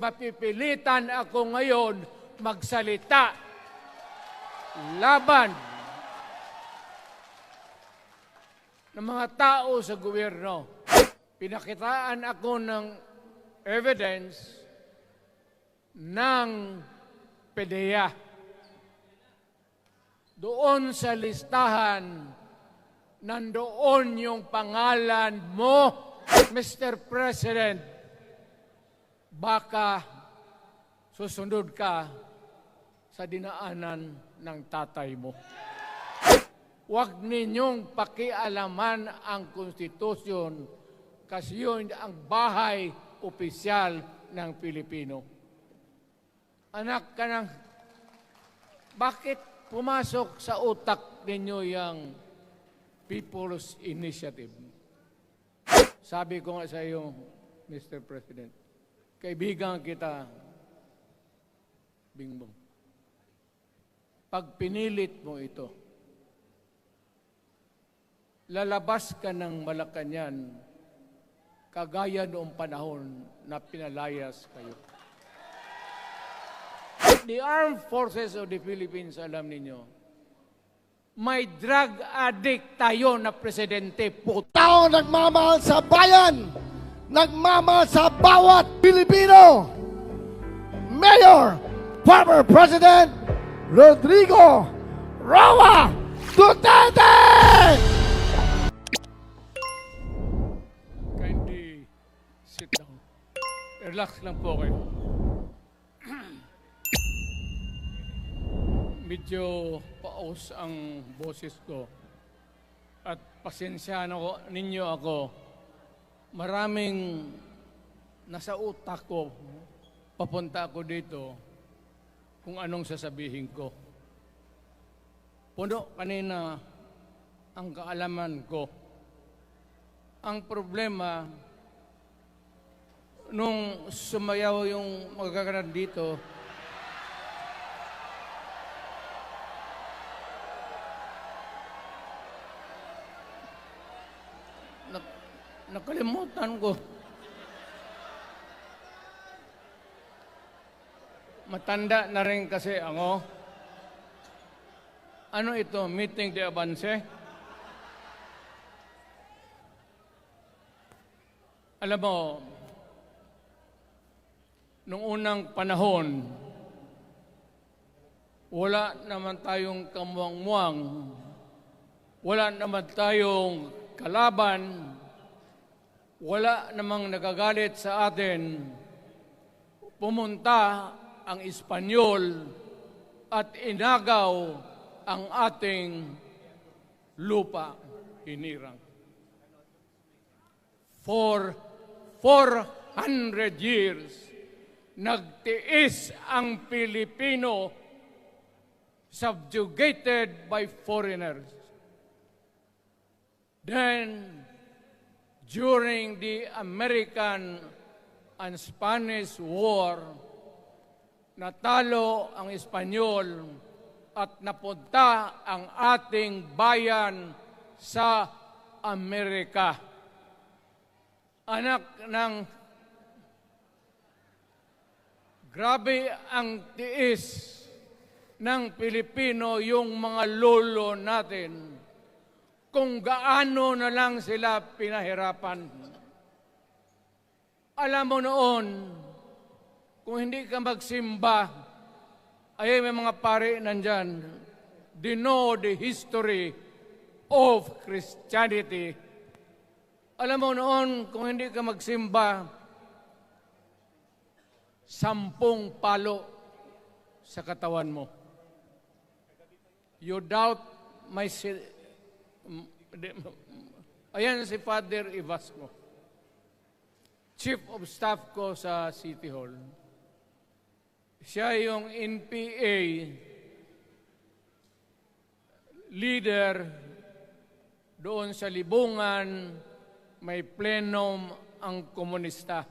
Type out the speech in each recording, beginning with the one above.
mapipilitan ako ngayon magsalita laban ng mga tao sa gobyerno. Pinakitaan ako ng evidence ng PDEA. Doon sa listahan, nandoon yung pangalan mo, Mr. President. Baka susunod ka sa dinaanan ng tatay mo. Huwag ninyong pakialaman ang konstitusyon kasi yun ang bahay opisyal ng Pilipino. Anak ka ng, bakit pumasok sa utak ninyo yung People's Initiative? Sabi ko nga sa iyo, Mr. President, kaibigan kita, Bingbong. Pag pinilit mo ito, lalabas ka ng Malacanang kagaya noong panahon na pinalayas kayo. The Armed Forces of the Philippines, alam ninyo, may drug addict tayo na presidente. Tao nagmamahal sa bayan, nagmamahal sa bawat Pilipino. Mayor, former President Rodrigo Roa Duterte! Kindly sit down. Relax lang po kayo. Medyo paus ang boses ko. At pasensyahan ninyo ako. Maraming nasa utak ko, papunta ako dito, kung anong sasabihin ko. Puno kanina ang kaalaman ko. Ang problema, nung sumayaw yung magkakaroon dito, nakalimutan ko. Matanda na rin kasi ako. Ano ito? Meeting de Avance? Alam mo, nung unang panahon, wala naman tayong kamuang-muang, wala naman tayong kalaban, wala namang nagagalit sa atin. Pumunta ang Espanyol at inagaw ang ating lupa, hinirang. For 400 years, nagtiis ang Pilipino, subjugated by foreigners. Then, during the American and Spanish War, natalo ang Espanyol at napunta ang ating bayan sa Amerika. Anak ng grabe ang tiis ng Pilipino, yung mga lolo natin, kung gaano na lang sila pinahirapan. Alam mo noon, kung hindi ka magsimba, ay may mga pare nandyan, they know the history of Christianity. Alam mo noon, kung hindi ka magsimba, 10 palo sa katawan mo. You doubt my... Ayan si Father Ivasco, Chief of Staff ko sa City Hall. Siya yung NPA leader doon sa Libungan, may plenum ang komunista.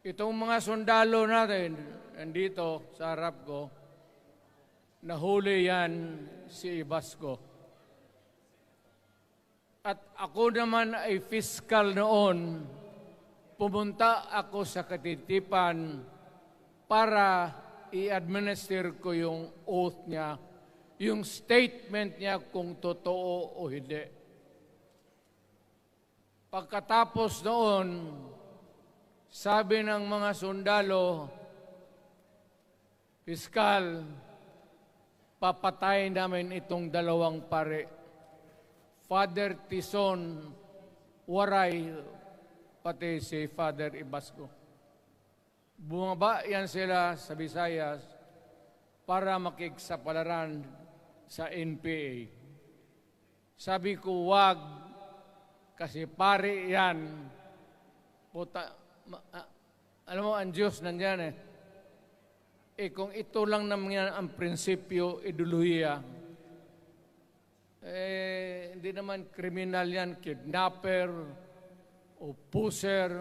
Itong mga sundalo natin, nandito sa harap ko, nahuli yan si Ivasco. At ako naman ay fiscal noon, pumunta ako sa katitipan para i-administer ko yung oath niya, yung statement niya kung totoo o hindi. Pagkatapos noon, sabi ng mga sundalo, Piskal, papatayin namin itong dalawang pare. Father Tison Waray, pati si Father Ibasco. Bumaba yan sila sa Visayas para makiksapalaran sa NPA. Sabi ko, wag, kasi pare yan. Puta, alam mo, ang Diyos nandyan eh. Kung ito lang naman yan ang prinsipyo, ideolohiya, hindi naman kriminal yan, kidnapper o pusher.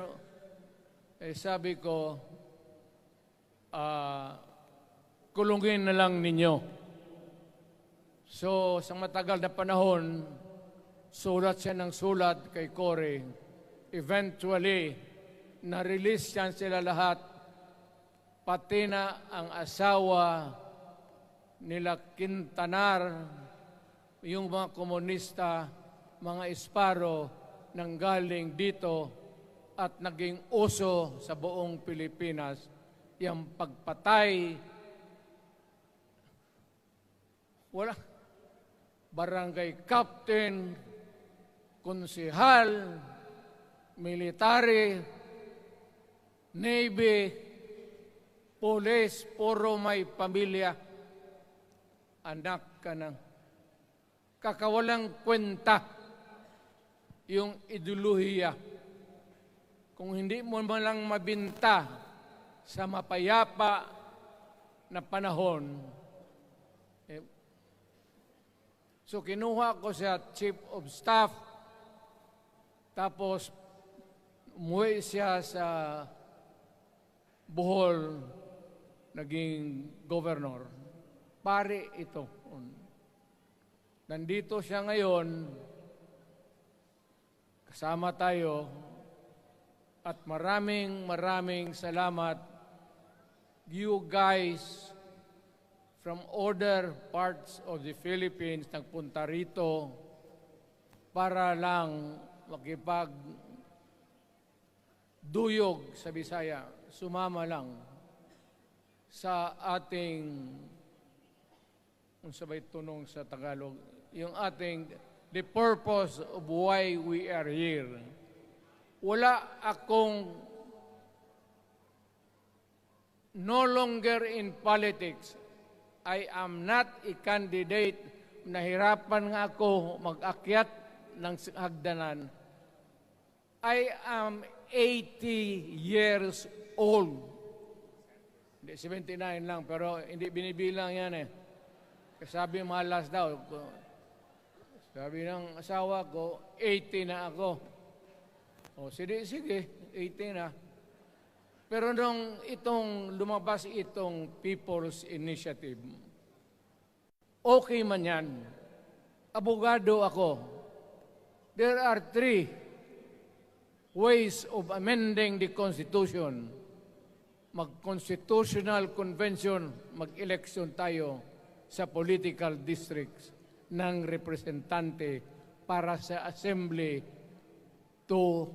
Sabi ko, kulungin na lang ninyo. So, sa matagal na panahon, sulat siya ng sulat kay Cory. Eventually, na-release yan sila lahat, pati na ang asawa nila Quintanar, yung mga komunista, mga Esparo, nanggaling dito at naging uso sa buong Pilipinas, yung pagpatay. Wala. Barangay captain, konsehal, military, navy, police, puro may pamilya. Anak ka ng kakawalang kwenta yung ideolohiya. Kung hindi mo man lang mabinta sa mapayapa na panahon, so kinuha ko siya Chief of Staff, tapos umuwi siya sa Bohol, naging governor. Pare ito. Nandito siya ngayon, kasama tayo, at maraming salamat. You guys from other parts of the Philippines nagpunta rito para lang makipagduyog sa Bisaya. Sumama lang sa ating, kung sabay tunong sa Tagalog, yung ating, the purpose of why we are here. Wala akong, no longer in politics. I am not a candidate. Nahirapan nga ako mag-akyat ng hagdanan. I am 80 years old. Hindi, 79 lang, pero hindi binibilang yan eh. Sabi malas daw. Sabi ng asawa ko, 80 na ako. O, sige, 80 na. Pero nung lumabas itong People's Initiative, okay man yan. Abogado ako. There are 3 ways of amending the Constitution. Mag-constitutional convention, mag-election tayo sa political districts ng representante para sa assembly to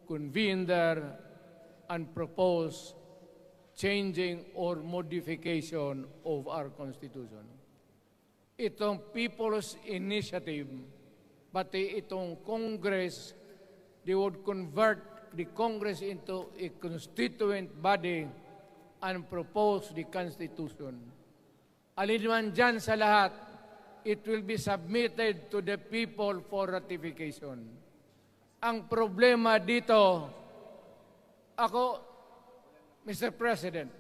convene there and propose changing or modification of our Constitution. Itong People's Initiative, pati itong Congress, they would convert the Congress into a constituent body and propose the Constitution. Alin man dyan sa lahat, it will be submitted to the people for ratification. Ang problema dito, ako, Mr. President,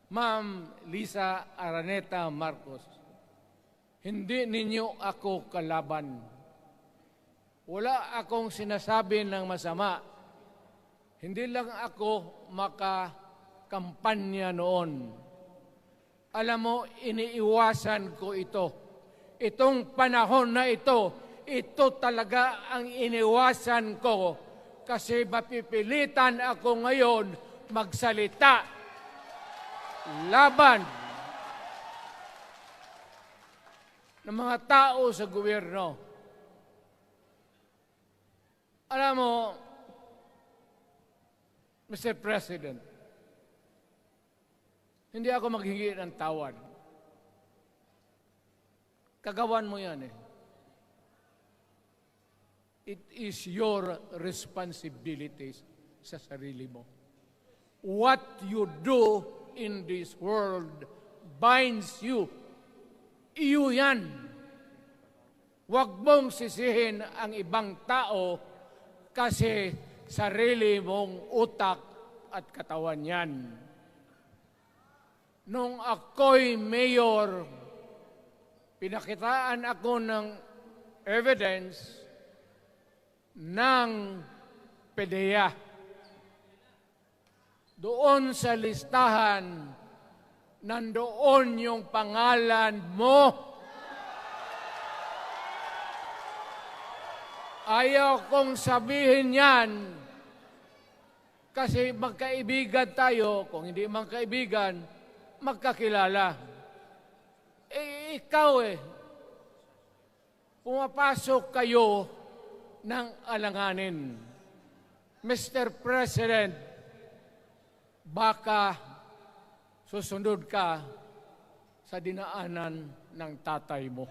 Ma'am Lisa Araneta Marcos, hindi ninyo ako kalaban. Wala akong sinasabi ng masama. Hindi lang ako makakampanya noon. Alam mo, iniiwasan ko ito. Itong panahon na ito, ito talaga ang iniwasan ko kasi mapipilitan ako ngayon magsalita laban ng mga tao sa gobyerno. Alam mo, Mr. President, hindi ako maghingi ng tawad. Kagawan mo yan eh. It is your responsibilities sa sarili mo. What you do in this world binds you. Iyo yan. Huwag mong sisihin ang ibang tao kasi sarili mong utak at katawan yan. Nung ako'y mayor, pinakitaan ako ng evidence ng PDEA. Doon sa listahan, nandoon yung pangalan mo. Ayaw kong sabihin yan kasi magkaibigan tayo. Kung hindi magkaibigan, magkakilala. Ikaw pumapasok kayo ng alanganin. Mr. President, baka susunod ka sa dinaanan ng tatay mo.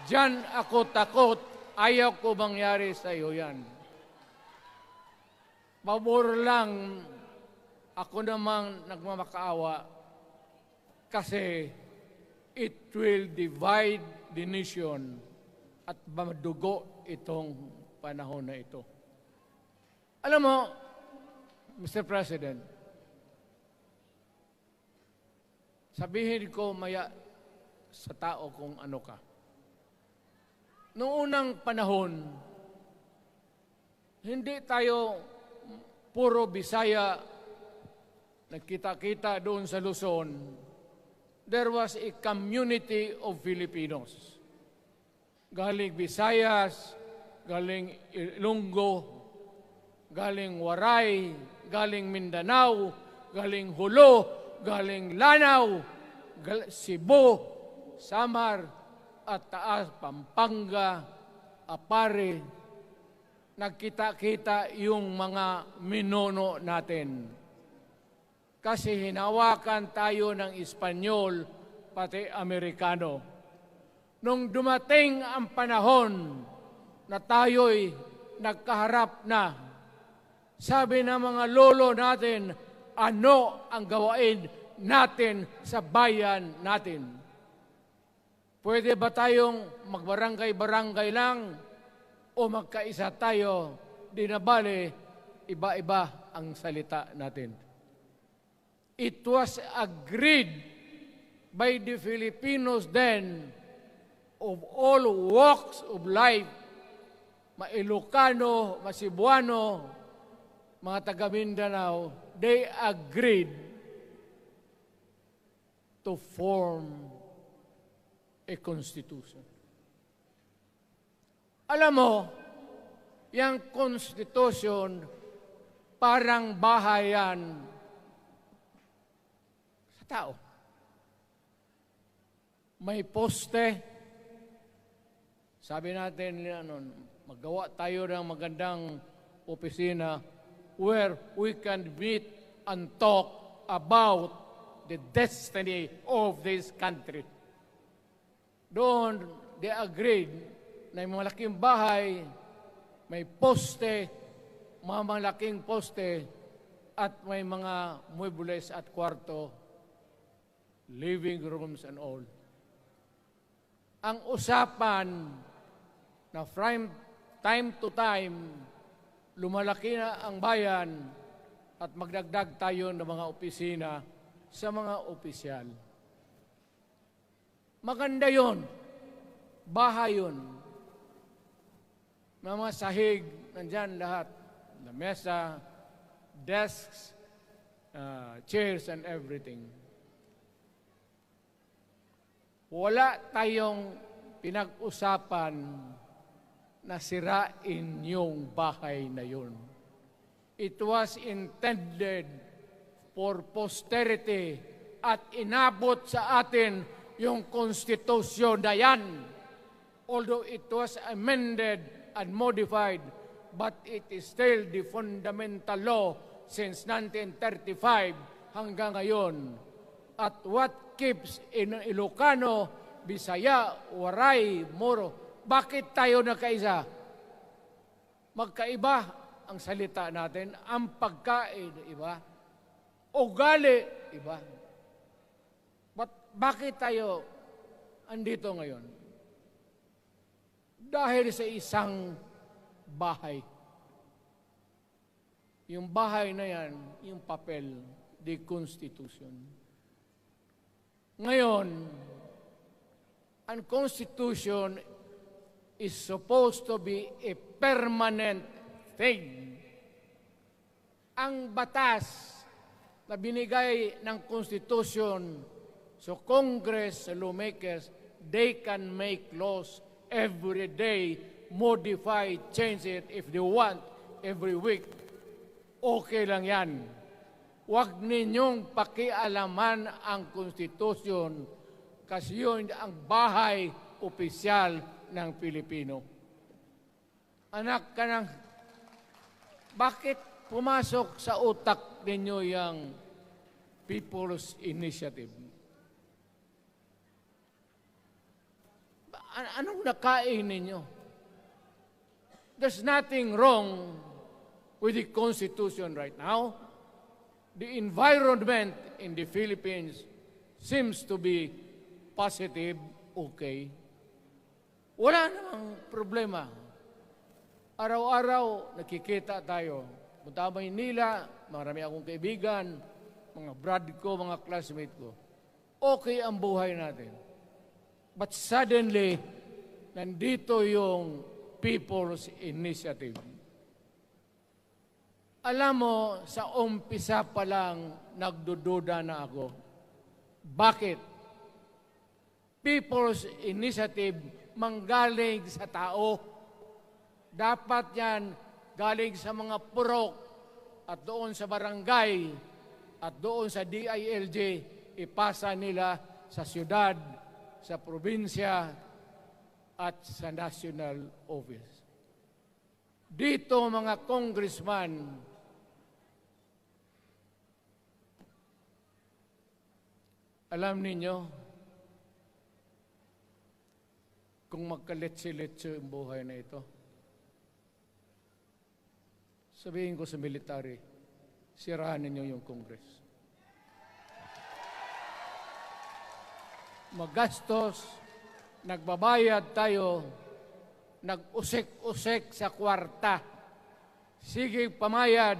Diyan ako takot. Ayaw ko mangyari sa iyo yan. Pabor lang, ako namang nagmamakaawa kasi it will divide the nation at madugo itong panahon na ito. Alam mo, Mr. President, sabihin ko maya sa tao kung ano ka. Noong unang panahon, hindi tayo puro Bisaya nagkita-kita doon sa Luzon. There was a community of Filipinos. Galing Visayas, galing Ilonggo, galing Waray, galing Mindanao, galing Hulo, galing Lanao, Cebu, Samar, at Taas, Pampanga, Apare. Nagkita-kita yung mga minono natin. Kasi hinawakan tayo ng Espanyol, pati Amerikano. Nung dumating ang panahon na tayo'y nagkaharap na, sabi ng mga lolo natin, ano ang gawain natin sa bayan natin? Pwede ba tayong magbarangay-barangay lang o magkaisa tayo? Di na bale, iba-iba ang salita natin. It was agreed by the Filipinos then of all walks of life, Ma-Ilocano, Ma-Cebuano, mga taga Mindanao, they agreed to form a constitution. Alam mo, yung constitution parang bahayan sa tao. May poste. Sabi natin, magawa tayo ng magandang opisina where we can meet and talk about the destiny of this country. Doon, they agreed na may malaking bahay, may poste, mga malaking poste, at may mga muebles at kwarto, living rooms and all. Ang usapan na from time to time, lumalaki na ang bayan at magdagdag tayo ng mga opisina sa mga opisyal. Maganda yon, bahay yon. Mga sahig, nandyan lahat. The mesa, desks, chairs and everything. Wala tayong pinag-usapan na sirain yung bahay na yun. It was intended for posterity at inabot sa atin yung konstitusyon na yan. Although it was amended and modified, but it is still the fundamental law since 1935 hanggang ngayon. At what keeps in Ilocano, Bisaya, Waray, Moro, bakit tayo nagkaisa? Magkaiba ang salita natin, ang pagkain, iba. Ugali, iba. Bakit tayo andito ngayon? Dahil sa isang bahay. Yung bahay na yan, yung papel, the Constitution. Ngayon, ang Constitution is supposed to be a permanent thing. Ang batas na binigay ng Constitution sa Congress, sa lawmakers, they can make laws every day, modify, change it if they want, every week. Okay lang yan. Huwag ninyong pakialaman ang Constitution kasi yun ang bahay opisyal ng Pilipino. Anak ka ng, bakit pumasok sa utak ninyo yung People's Initiative? Anong nakain ninyo? There's nothing wrong with the Constitution right now. The environment in the Philippines seems to be positive, okay. Wala namang problema. Araw-araw nakikita tayo. Punta Maynila, marami akong kaibigan, mga brad ko, mga classmate ko. Okay ang buhay natin. But suddenly, nandito yung People's Initiative. Alam mo, sa umpisa pa lang, nagdududa na ako. Bakit? People's Initiative manggaling sa tao. Dapat yan galing sa mga purok at doon sa barangay at doon sa DILG, ipasa nila sa syudad, sa probinsya, at sa national office. Dito mga congressman, alam ninyo, kung magkaletse-letse ang buhay na ito, sabihin ko sa military, sirahan ninyo yung Congress. Magastos, nagbabayad tayo, nag-usik-usik sa kwarta. Sige pamayad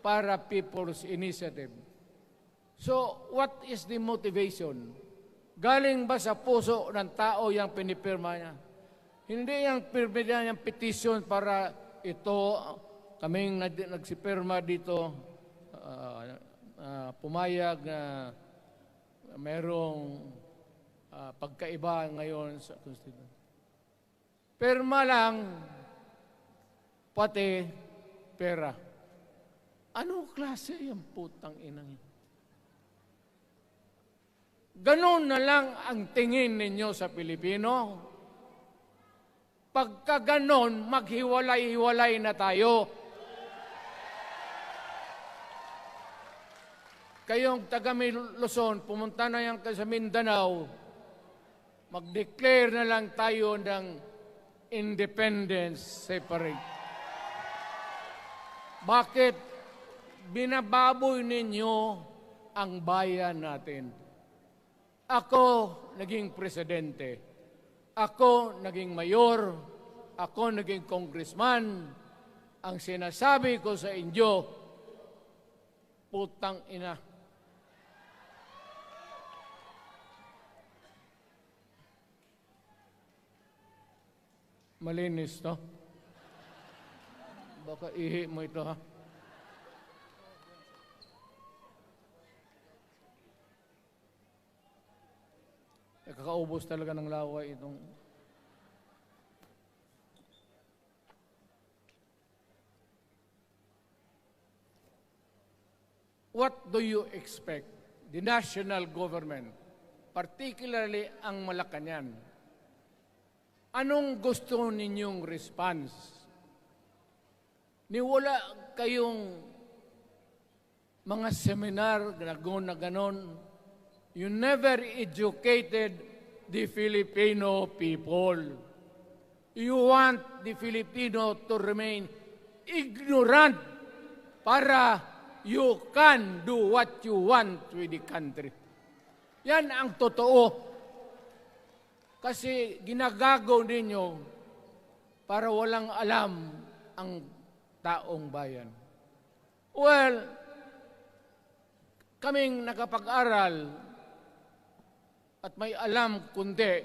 para People's Initiative. So, what is the motivation? Galing ba sa puso ng tao yung pinipirma niya? Hindi yung pirma niyang petition para ito, kaming nagsipirma dito, pumayag na merong pagkaiba ngayon sa Constitution. Perma lang, pati pera. Anong klase yung putang inang yun? Ganon na lang ang tingin ninyo sa Pilipino. Pagka ganon, maghiwalay-hiwalay na tayo. Kayong taga Luzon, pumunta na yan sa Mindanao, mag-declare na lang tayo ng independence separate. Bakit binababoy ninyo ang bayan natin? Ako naging presidente. Ako naging mayor. Ako naging congressman. Ang sinasabi ko sa inyo, putang ina. Malinis, no? Baka ihi mo ito, ha? Kakaubos talaga ng laway itong what do you expect the national government, particularly ang Malacanang? Anong gusto ninyong response? Wala kayong mga seminar na ganon. You never educated the Filipino people. You want the Filipino to remain ignorant para you can do what you want with the country. Yan ang totoo. Kasi ginagago ninyo para walang alam ang taong bayan. Well, kaming nakapag-aral at may alam kundi,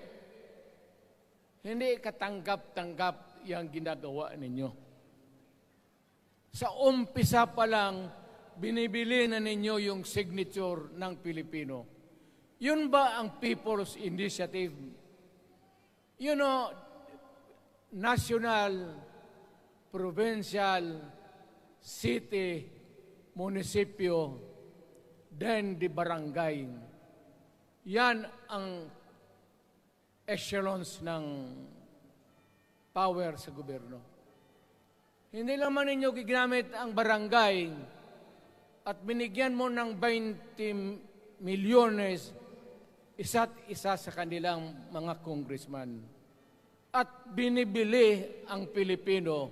hindi katanggap-tanggap yung ginagawa ninyo. Sa umpisa pa lang, binibili na ninyo yung signature ng Pilipino. Yun ba ang People's Initiative? You know, national, provincial, city, munisipyo, then the barangay. Yan ang echelons ng power sa gobyerno. Hindi naman ninyo gigamit ang barangay at binigyan mo ng 20 milyones isa't isa sa kanilang mga congressman. At binibili ang Pilipino.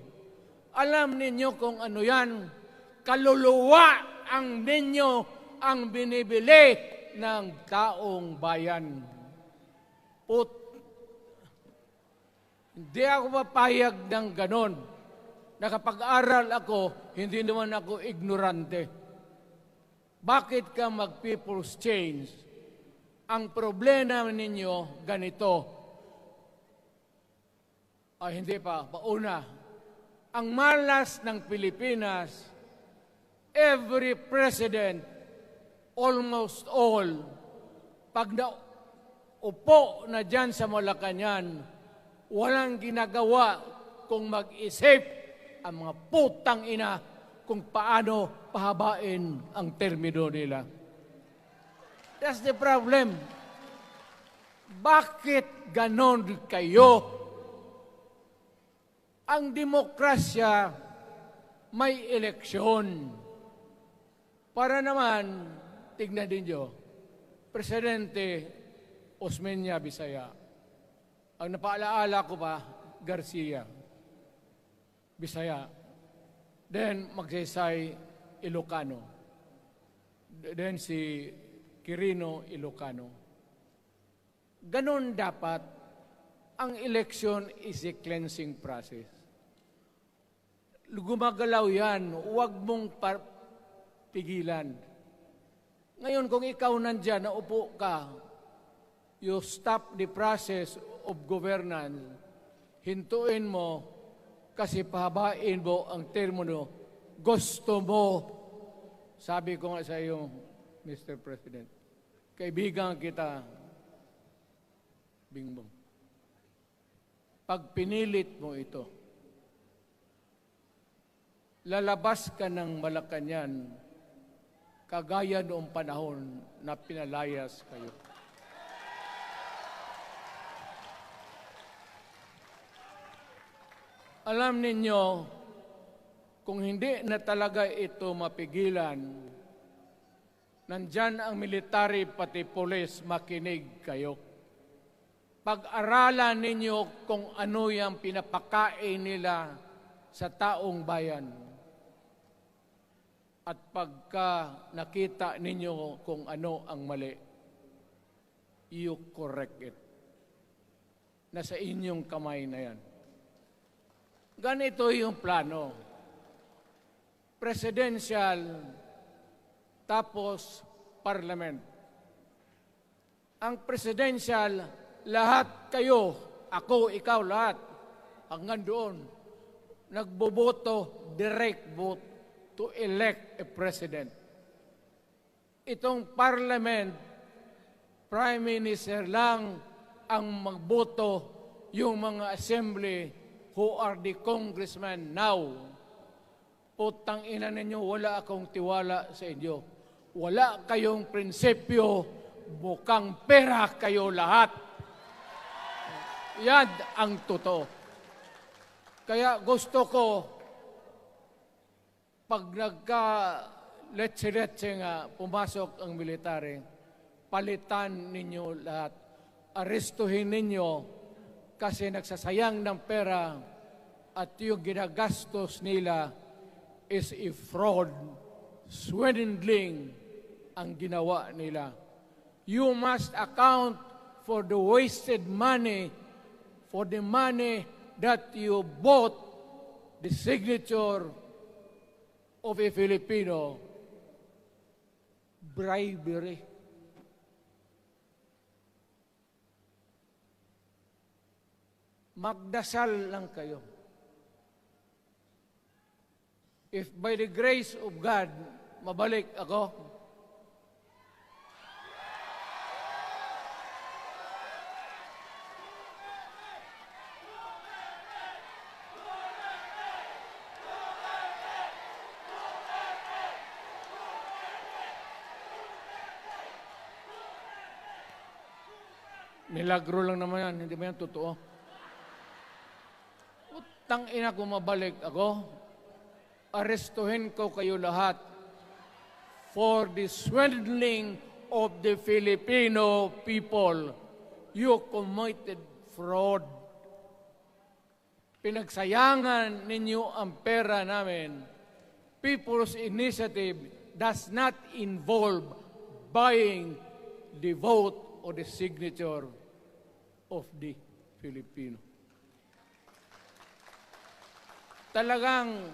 Alam ninyo kung ano yan? Kaluluwa ang ninyo ang binibili ng taong bayan. Hindi ako mapayag ng ganon. Nakapag-aral ako, hindi naman ako ignorante. Bakit ka mag-people's change? Ang problema ninyo, ganito. Hindi pa, pauna. Ang malas ng Pilipinas, every president, almost all, pag naupo na dyan sa Malacanang, walang ginagawa kung mag-isip ang mga putang ina kung paano pahabain ang termino nila. That's the problem. Bakit ganon kayo? Ang demokrasya may eleksyon. Para naman, tignan ninyo, Presidente Osmeña Bisaya. Ang napaalaala ko pa, Garcia Bisaya. Then Magsaysay Ilocano. Then si Quirino Ilocano. Ganon dapat. Ang election is a cleansing process. Gumagalaw yan. Huwag mong pigilan. Ngayon, kung ikaw nandyan, naupo ka, you stop the process of governance, hintuin mo, kasi pahabain mo ang termino, gusto mo. Sabi ko nga sa iyo, Mr. President, kaibigan kita, Bingbong. Pag pinilit mo ito, lalabas ka ng Malacanang kagaya noong panahon na pinalayas kayo. Alam ninyo, kung hindi na talaga ito mapigilan, nandyan ang military pati police, makinig kayo. Pag-aralan ninyo kung ano yung pinapakain nila sa taong bayan. At pagka nakita ninyo kung ano ang mali, you correct it. Nasa inyong kamay na yan. Ganito yung plano. Presidential, tapos parliament. Ang presidential, lahat kayo, ako, ikaw, lahat, hanggang doon, nagboboto, direct vote to elect a president. Itong parliament, prime minister lang ang magboto, yung mga assembly who are the congressmen now. Putang ina ninyo, wala akong tiwala sa inyo. wala kayong prinsipyo, bukang pera kayo lahat. Yan ang totoo. Kaya gusto ko, pag nagka-letse-letse nga pumasok ang military, palitan ninyo lahat. Arestuhin ninyo kasi nagsasayang ng pera at yung ginagastos nila is a fraud, swindling ang ginawa nila. You must account for the wasted money, for the money that you bought the signature of a Filipino. Bribery. Magdasal lang kayo. If by the grace of God, mabalik ako, milagro lang naman yan, hindi ba yan totoo? Utang ina ko mabalik ako, arestuhin ko kayo lahat for the swindling of the Filipino people. You committed fraud. Pinagsayangan ninyo ang pera namin. People's initiative does not involve buying the vote or the signature of the Filipino. Talagang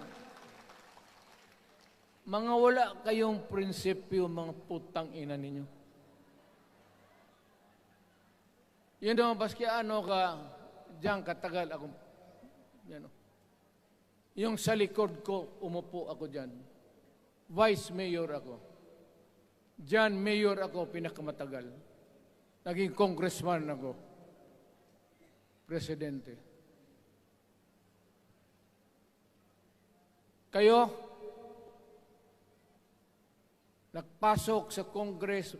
mga wala kayong prinsipyo, mga putang ina ninyo. Yun naman, baski ano ka, diyan katagal ako, yan, yung sa likod ko, umupo ako diyan. Vice Mayor ako. Diyan, Mayor ako, pinakamatagal. Naging congressman ako. Presidente. Kayo, nagpasok sa Congress,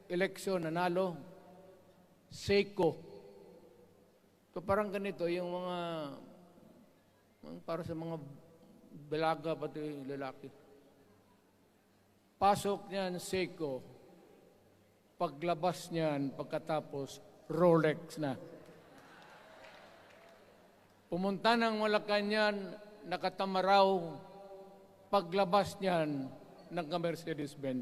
eleksyon, nanalo, Seiko. So parang ganito, yung mga, para sa mga balaga, pati lalaki. Pasok niyan, Seiko. Paglabas niyan, pagkatapos, Rolex na. Pumunta ng Malacanang, nakatamaraw, paglabas niyan, nagka-Mercedes-Benz.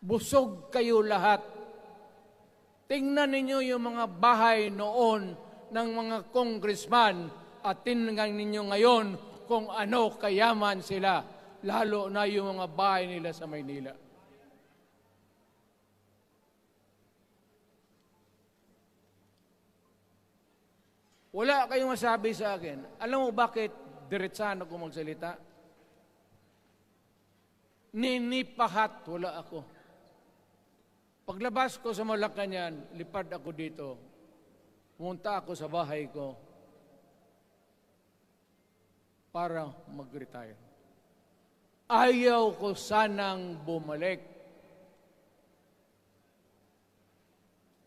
Busog kayo lahat. Tingnan ninyo yung mga bahay noon ng mga congressman at tingnan ninyo ngayon kung ano kayaman sila, lalo na yung mga bahay nila sa Maynila. Wala kayong masabi sa akin. Alam mo bakit diretsahan ako magsalita? Ninipahat, wala ako. Paglabas ko sa Malacanang, lipad ako dito. Pumunta ako sa bahay ko para mag-retire. Ayaw ko sanang bumalik.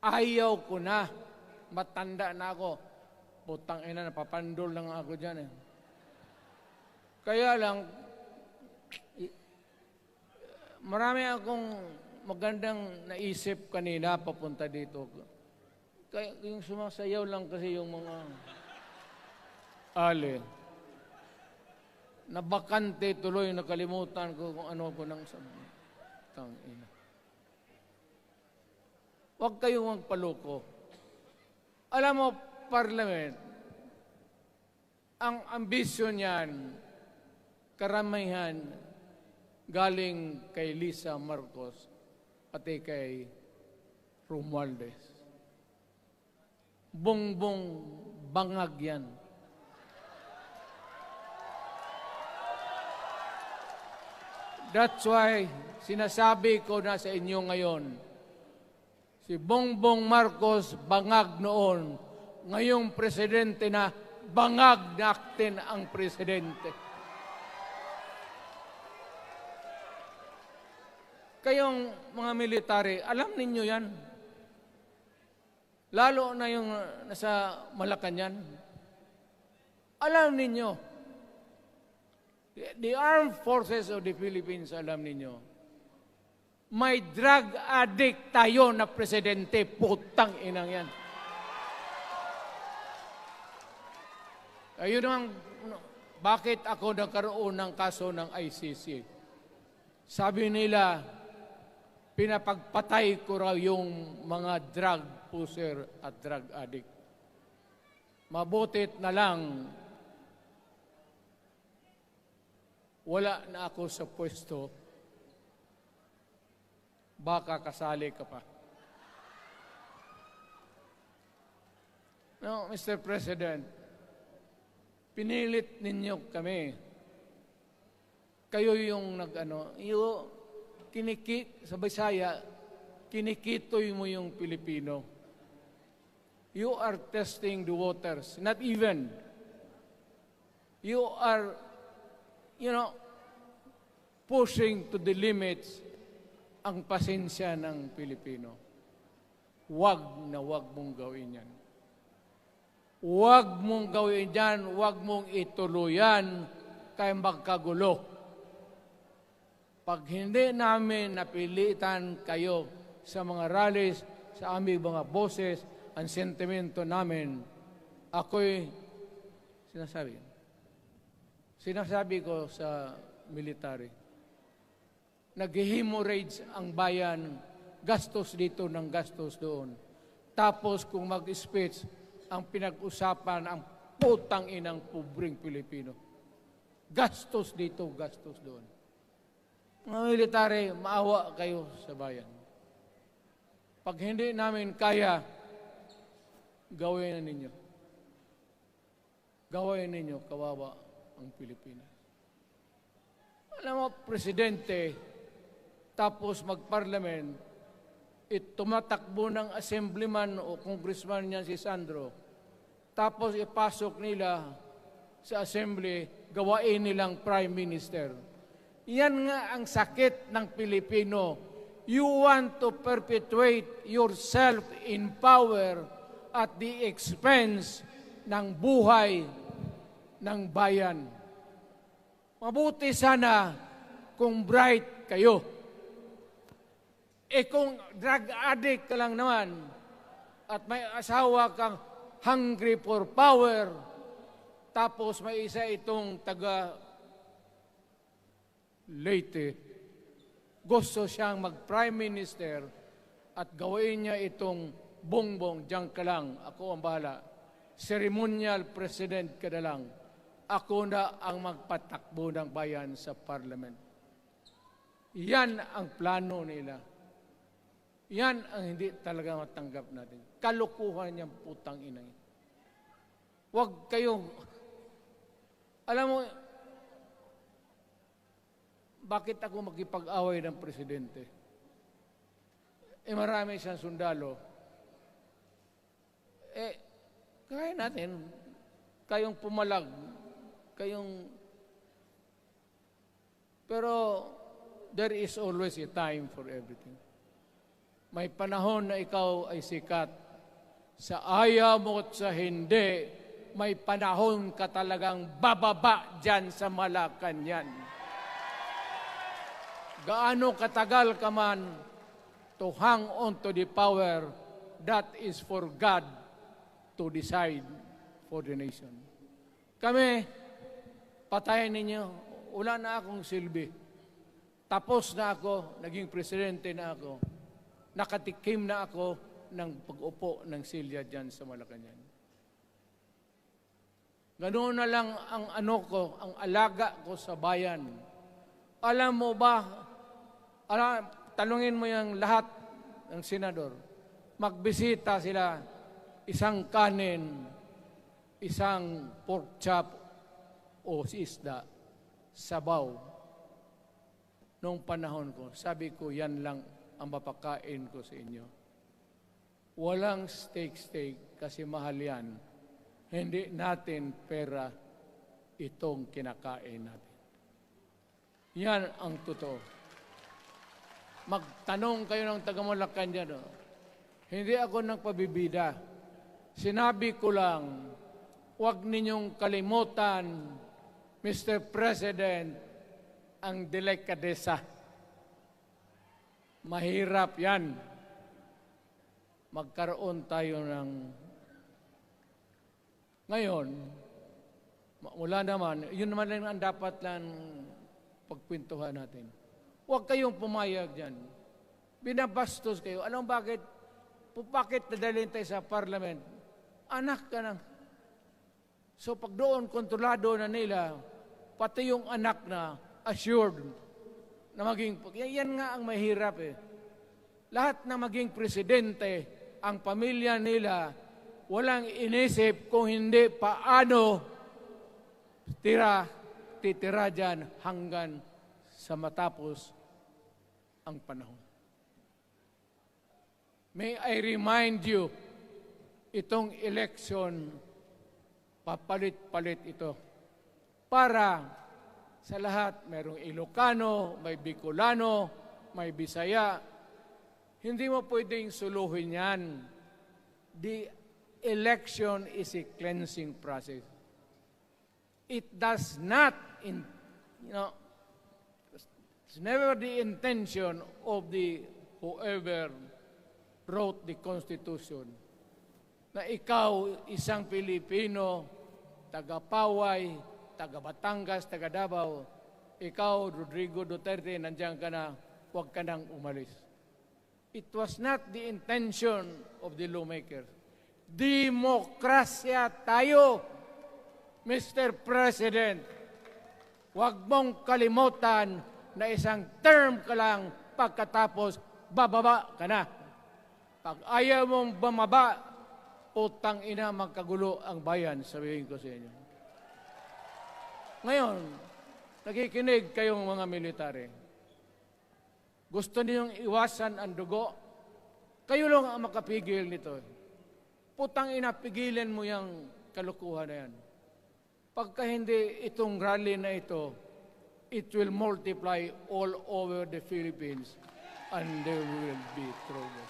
Ayaw ko na. Matanda na ako. Putang ina, napapandol lang ako dyan eh. Kaya lang, marami akong magandang naisip kanina papunta dito. Kaya yung sumasayaw lang kasi yung mga ali. Nabakante tuloy, nakalimutan ko kung ano ko nang sabi. Tangina. Huwag kayong magpaloko. Alam mo, Parliament, ang ambisyon niyan, karamihan, galing kay Lisa Marcos at kay Romualdez. Bongbong bangag yan. That's why sinasabi ko na sa inyo ngayon, si Bongbong Marcos bangag noon, ngayong presidente na bangag natin ang presidente. kayong mga military, alam ninyo yan. Lalo na yung nasa Malacanang. Alam ninyo. The Armed Forces of the Philippines, alam ninyo. May drug addict tayo na presidente, putang inang yan. Ayun ang, bakit ako nagkaroon ng kaso ng ICC? Sabi nila, pinapagpatay ko raw yung mga drug user at drug addict. Mabutit na lang, wala na ako sa pwesto, baka kasali ka pa. No, Mr. President, pinilit ninyo kami. Kayo yung sa Bisaya, kinikitoy mo yung Pilipino. You are testing the waters. Not even. You are, pushing to the limits ang pasensya ng Pilipino. Wag na wag mong gawin yan. Wag mong gawin yan, wag mong ituluyan kaya magkagulo. Pag hindi namin napilitan kayo sa mga rallies, sa aming mga boses, ang sentimento namin, ako'y sinasabi ko sa military, nag-hemorrhage ang bayan, gastos dito ng gastos doon. Tapos kung mag-speech, ang pinag-usapan ang putang inang pobreng Pilipino. Gastos dito, gastos doon. Mga military, maawa kayo sa bayan. Pag hindi namin kaya, gawin na ninyo. Gawin ninyo, kawawa ang Pilipinas. Alam mo, presidente, tapos mag-parliament, tumatakbo ng assemblyman o congressman niyan si Sandro, tapos ipasok nila sa assembly, gawain nilang prime minister. Yan nga ang sakit ng Pilipino. You want to perpetuate yourself in power at the expense ng buhay ng bayan. Mabuti sana kung bright kayo. Kung drug addict ka lang naman at may asawa kang hungry for power, tapos may isa itong taga Leyte, gusto siyang mag-prime minister at gawin niya itong bongbong, diyan ka lang, ako ang bahala. Ceremonial president ka na lang. Ako na ang magpatakbo ng bayan sa parliament. Yan ang plano nila. Yan ang hindi talaga matanggap natin. Kalukuhan niyang putang ina. Huwag kayo, alam mo, bakit ako makipag-away ng presidente? Marami siyang sundalo. Kaya natin, kayong pumalag, pero there is always a time for everything. May panahon na ikaw ay sikat. Sa ayaw mo at sa hindi, may panahon ka talagang bababa dyan sa Malacanang. Gaano katagal ka man to hang on to the power, that is for God to decide for the nation. Kami, patayin ninyo, wala na akong silbi. Tapos na ako, naging presidente na ako. Nakatikim na ako ng pag-upo ng silya dyan sa Malacanang. Ganoon na lang ang ang alaga ko sa bayan. Alam mo ba, talungin mo yung lahat ng senador. Magbisita sila, isang kanin, isang pork chop o isda, sabaw. Noong panahon ko, sabi ko, yan lang ang mapakain ko sa inyo. Walang steak kasi mahal yan. Hindi natin pera itong kinakain natin. Yan ang totoo. magtanong kayo ng taga-Malacan dyan. Oh. Hindi ako nagpabibida. Sinabi ko lang, huwag ninyong kalimutan, Mr. President, ang delikadesa. Mahirap yan. Magkaroon tayo ng... Ngayon, wala naman, yun naman lang ang dapat lang pagkwentuhan natin. Huwag kayong pumayag dyan. Binabastos kayo. Alam bakit? Bakit nadalhin tayo sa parliament? Anak ka nang. So pag doon, kontrolado na nila, pati yung anak na assured na maging... Yan nga ang mahirap eh. Lahat na maging presidente, ang pamilya nila, walang inisip kung hindi paano titira dyan hanggang sa matapos ang panahon. May I remind you, itong election, papalit-palit ito. Para sa lahat, mayroong Ilocano, may Bicolano, may Bisaya. Hindi mo pwedeng suluhin yan. The election is a cleansing process. It does not, it's never the intention of the whoever wrote the Constitution na ikaw, isang Pilipino, taga-Paway, taga-Batangas, taga-Davao, ikaw, Rodrigo Duterte, nandiyan ka na, huwag ka nang umalis. It was not the intention of the lawmakers. Demokrasya tayo, Mr. President. Huwag mong kalimutan na isang term ka lang pagkatapos bababa ka na. Pag ayaw mong bumaba, utang ina magkagulo ang bayan, sabihin ko sa inyo. Ngayon, nakikinig kayong mga military. Gusto ninyong iwasan ang dugo? Kayo lang ang makapigil nito. Putang ina, pigilan mo yung kalukuhan na yan. Pagka hindi itong rally na ito, it will multiply all over the Philippines and there will be trouble.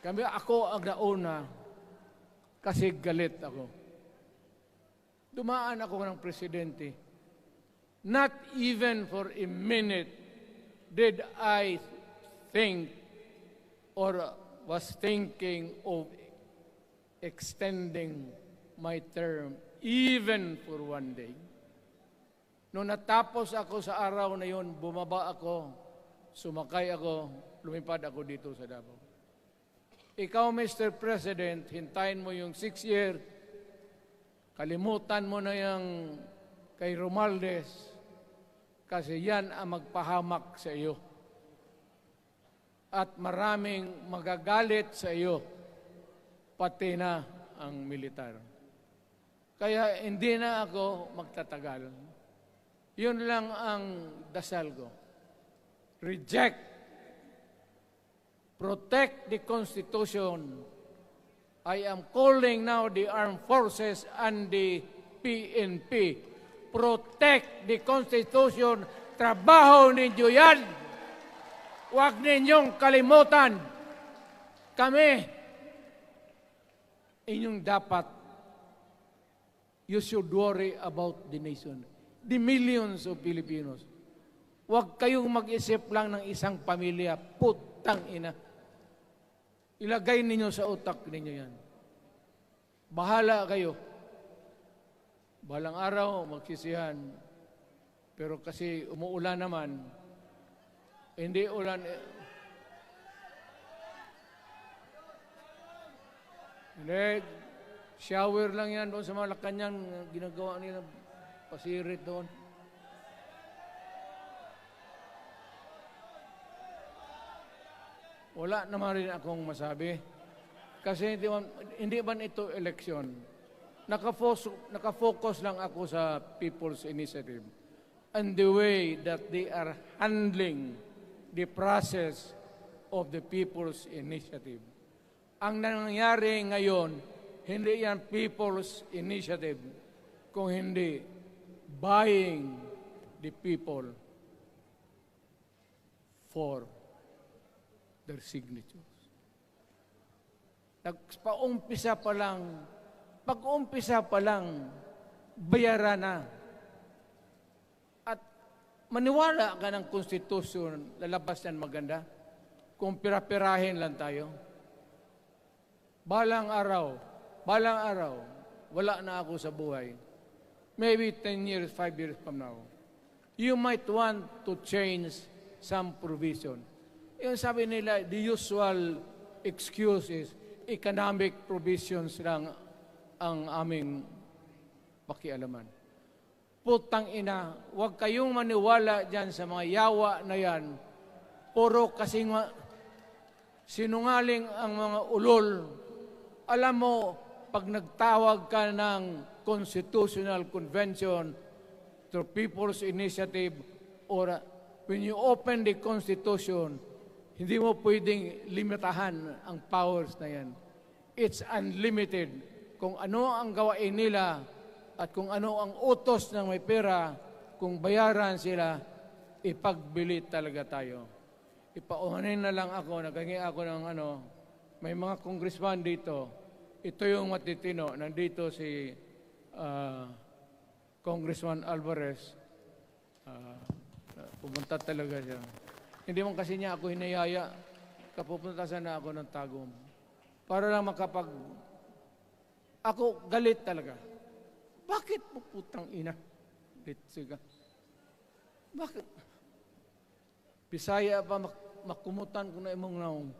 Ako ang nauna kasi galit ako. Dumaan ako ng presidente. Not even for a minute did I think or was thinking of extending my term even for one day. Noong natapos ako sa araw na yon, bumaba ako, sumakay ako, lumipad ako dito sa Davao. Ikaw, Mr. President, hintayin mo yung 6 year, kalimutan mo na yung kay Romualdez, kasi yan ang magpahamak sa iyo. At maraming magagalit sa iyo, pati na ang militar. Kaya hindi na ako magtatagal. Yun lang ang dasal ko. Reject. Protect the Constitution. I am calling now the armed forces and the PNP. Protect the Constitution. Trabaho ninyo yan. Huwag ninyong kalimutan. Kami, inyong dapat, you should worry about the nation. The millions of Filipinos. Huwag kayong mag-isip lang ng isang pamilya. Putang ina. Ilagay ninyo sa utak ninyo yan. Bahala kayo. Balang araw, magsisihan. Pero kasi umuulan naman, hindi ulan. Hindi, shower lang yan doon sa Malacanang, ginagawa nila, pasirit doon. Wala naman rin akong masabi. Kasi hindi man ito eleksyon. Nakafocus lang ako sa People's Initiative and the way that they are handling the process of the People's Initiative. Ang nangyari ngayon, hindi yan People's Initiative, kung hindi buying the people. for their signatures. Pag-umpisa pa lang, bayaran na. At maniwala ka ng konstitusyon, lalabas yan maganda. Kung pira-pirahin lang tayo. Balang araw, wala na ako sa buhay. Maybe 10 years, 5 years from now. You might want to change some provision. Yung sabi nila, the usual excuse is economic provisions lang ang aming pakialaman. Putang ina, huwag kayong maniwala dyan sa mga yawa na yan. Puro kasing sinungaling ang mga ulol. Alam mo, pag nagtawag ka ng Constitutional Convention through People's Initiative or when you open the Constitution, hindi mo pwedeng limitahan ang powers na yan. It's unlimited. Kung ano ang gawain nila at kung ano ang utos ng may pera, kung bayaran sila, ipagbili talaga tayo. Ipauhanin na lang ako, naghingi ako ng may mga congressman dito. Ito yung matitino. Nandito si Congressman Alvarez. Pumunta talaga siya. Hindi man kasi niya ako hinayaya. Kapupunta sana ako ng Tagum. Para lang ako galit talaga. Bakit mo putang ina? Siga. Bakit? Bisaya pa makumutan ko na imong naong.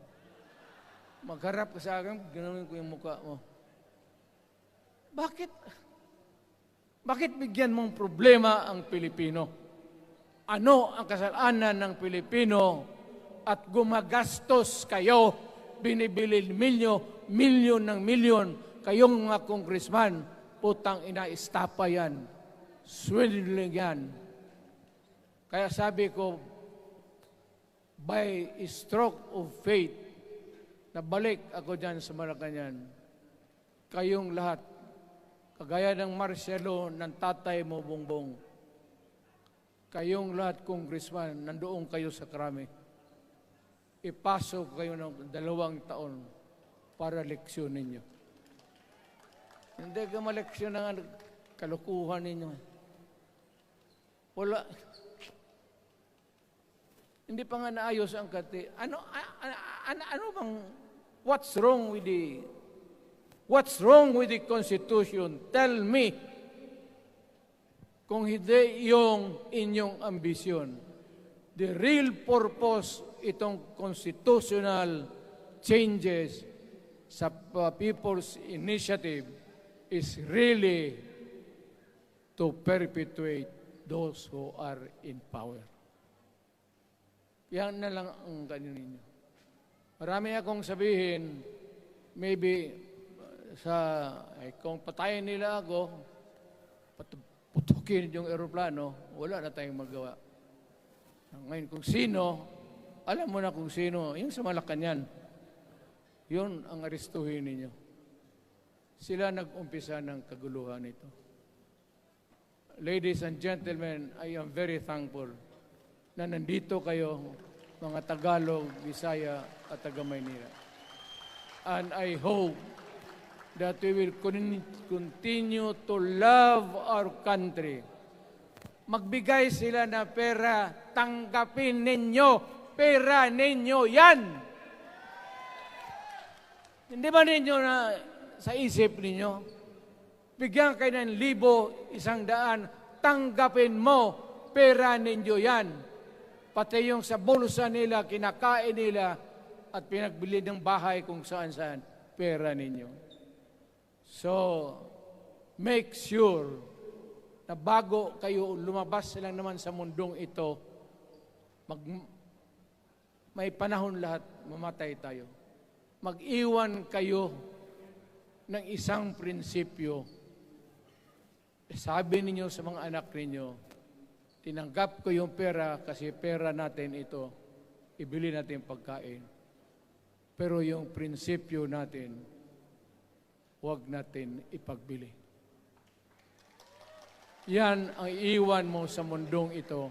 Magharap ka sa akin, ganoon ko yung mukha mo. Bakit? Bakit bigyan mong problema ang Pilipino? Ano ang kasalanan ng Pilipino at gumagastos kayo, binibili milyon ng milyon, kayong mga congressman, putang ina, istapa yan. Swindling yan. Kaya sabi ko, by stroke of faith, nabalik ako dyan sa Malacanang, kayong lahat, kagaya ng Marcelo ng tatay mo, Bongbong, kayong lahat, congressman, nandoon kayo sa Krami. Ipasok kayo ng 2 taon para leksyon ninyo. Hindi ka maleksyon ng kalukuhan ninyo. Wala. Hindi pa nga naayos ang kati. Ano bang, what's wrong with the Constitution? Tell me. Kung hindi yung inyong ambisyon. The real purpose itong constitutional changes sa People's Initiative is really to perpetuate those who are in power. Yan na lang ang ganyan ninyo. Marami akong sabihin, maybe kung patayin nila ako, putukin yung eroplano, wala na tayong magawa. Ngayon, kung sino, alam mo na kung sino, yung sa Malacanang, yun ang aristuhin ninyo. Sila nag-umpisa ng kaguluhan ito. Ladies and gentlemen, I am very thankful na nandito kayo, mga Tagalog, Bisaya, at taga-Maynila. And I hope that we will continue to love our country. Magbigay sila na pera, tanggapin ninyo, pera ninyo yan. Hindi ba ninyo na sa isip ninyo? Bigyan kayo ng 1,000, 100, tanggapin mo, pera ninyo yan. Pati yung sa bulsa nila, kinakain nila, at pinagbili ng bahay kung saan-saan, pera ninyo. So, make sure na bago kayo lumabas lang naman sa mundong ito, may panahon lahat, mamatay tayo. Mag-iwan kayo ng isang prinsipyo. Sabi ninyo sa mga anak ninyo, tinanggap ko yung pera kasi pera natin ito, ibili natin pagkain. Pero yung prinsipyo natin, huwag natin ipagbili. Yan ang iwan mo sa mundong ito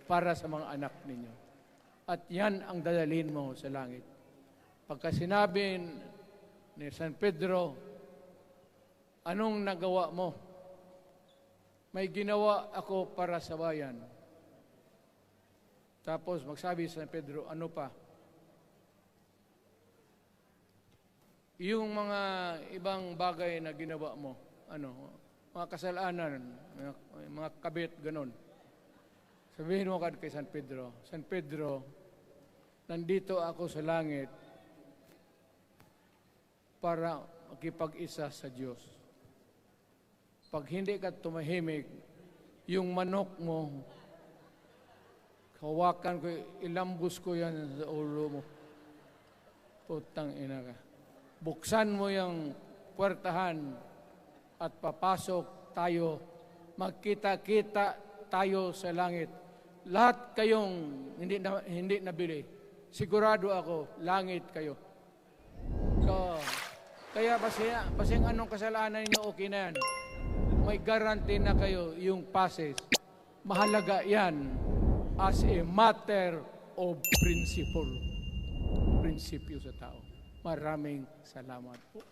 para sa mga anak ninyo. at yan ang dadalhin mo sa langit. Pagka sinabi ni San Pedro, anong nagawa mo? May ginawa ako para sa bayan. Tapos magsabi si San Pedro, ano pa? Yung mga ibang bagay na ginawa mo, mga kasalanan, mga kabit, ganon. Sabihin mo kay San Pedro, nandito ako sa langit para makipag-isa sa Diyos. Pag hindi ka tumahimik, yung manok mo, hawakan ko, ilambos ko yan sa ulo mo. Putang ina ka. Buksan mo yung puwertahan at papasok tayo, magkita-kita tayo sa langit. Lahat kayong hindi nabili, sigurado ako, langit kayo. So, kaya basing anong kasalanan niyo, okay na yan. May guarantee na kayo yung passes. Mahalaga yan as a matter of principle. Prinsipyo sa tao. Maraming salamat po.